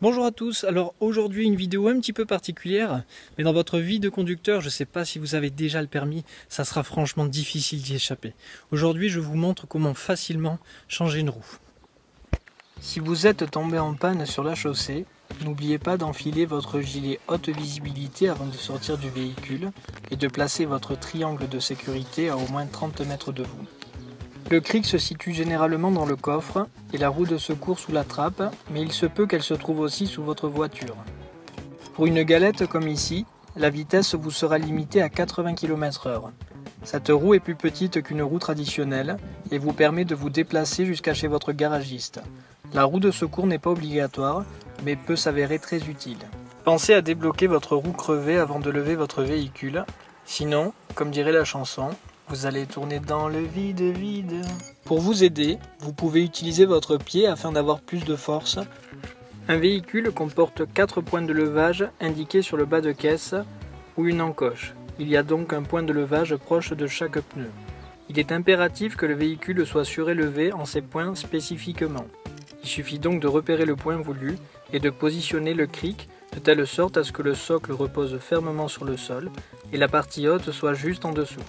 Bonjour à tous, alors aujourd'hui une vidéo un petit peu particulière, mais dans votre vie de conducteur, je ne sais pas si vous avez déjà le permis, ça sera franchement difficile d'y échapper. Aujourd'hui je vous montre comment facilement changer une roue. Si vous êtes tombé en panne sur la chaussée, n'oubliez pas d'enfiler votre gilet haute visibilité avant de sortir du véhicule et de placer votre triangle de sécurité à au moins 30 mètres de vous. Le cric se situe généralement dans le coffre et la roue de secours sous la trappe, mais il se peut qu'elle se trouve aussi sous votre voiture. Pour une galette comme ici, la vitesse vous sera limitée à 80 km/h. Cette roue est plus petite qu'une roue traditionnelle et vous permet de vous déplacer jusqu'à chez votre garagiste. La roue de secours n'est pas obligatoire, mais peut s'avérer très utile. Pensez à débloquer votre roue crevée avant de lever votre véhicule, sinon, comme dirait la chanson, vous allez tourner dans le vide. Pour vous aider, vous pouvez utiliser votre pied afin d'avoir plus de force. Un véhicule comporte 4 points de levage indiqués sur le bas de caisse ou une encoche. Il y a donc un point de levage proche de chaque pneu. Il est impératif que le véhicule soit surélevé en ces points spécifiquement. Il suffit donc de repérer le point voulu et de positionner le cric de telle sorte à ce que le socle repose fermement sur le sol et la partie haute soit juste en dessous.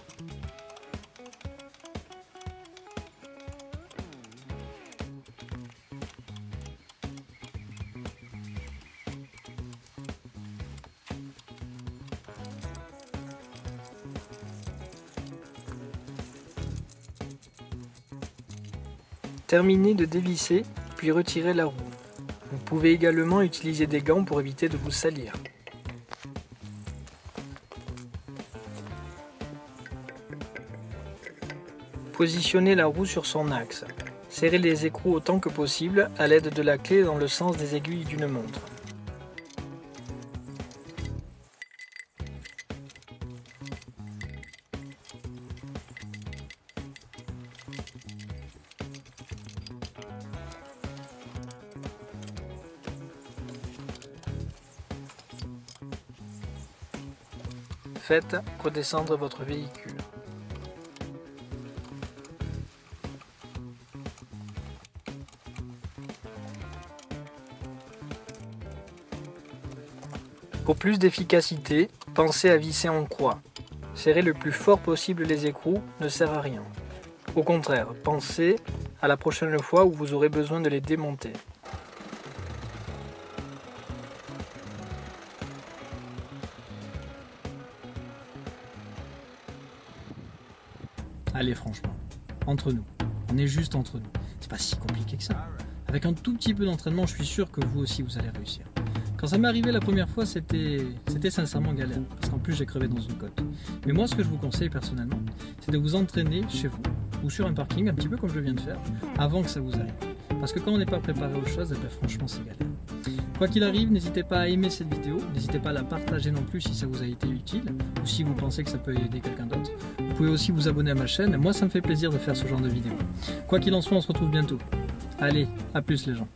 Terminez de dévisser, puis retirez la roue. Vous pouvez également utiliser des gants pour éviter de vous salir. Positionnez la roue sur son axe. Serrez les écrous autant que possible à l'aide de la clé dans le sens des aiguilles d'une montre. Faites redescendre votre véhicule. Pour plus d'efficacité, pensez à visser en croix. Serrer le plus fort possible les écrous ne sert à rien. Au contraire, pensez à la prochaine fois où vous aurez besoin de les démonter. Allez, franchement, entre nous, on est juste entre nous. C'est pas si compliqué que ça. Avec un tout petit peu d'entraînement, je suis sûr que vous aussi vous allez réussir. Quand ça m'est arrivé la première fois, c'était sincèrement galère, parce qu'en plus j'ai crevé dans une côte. Mais moi, ce que je vous conseille personnellement, c'est de vous entraîner chez vous, ou sur un parking, un petit peu comme je viens de faire, avant que ça vous arrive. Parce que quand on n'est pas préparé aux choses, franchement c'est galère. Quoi qu'il arrive, n'hésitez pas à aimer cette vidéo, n'hésitez pas à la partager non plus si ça vous a été utile, ou si vous pensez que ça peut aider quelqu'un d'autre. Vous pouvez aussi vous abonner à ma chaîne, moi ça me fait plaisir de faire ce genre de vidéos. Quoi qu'il en soit, on se retrouve bientôt. Allez, à plus les gens.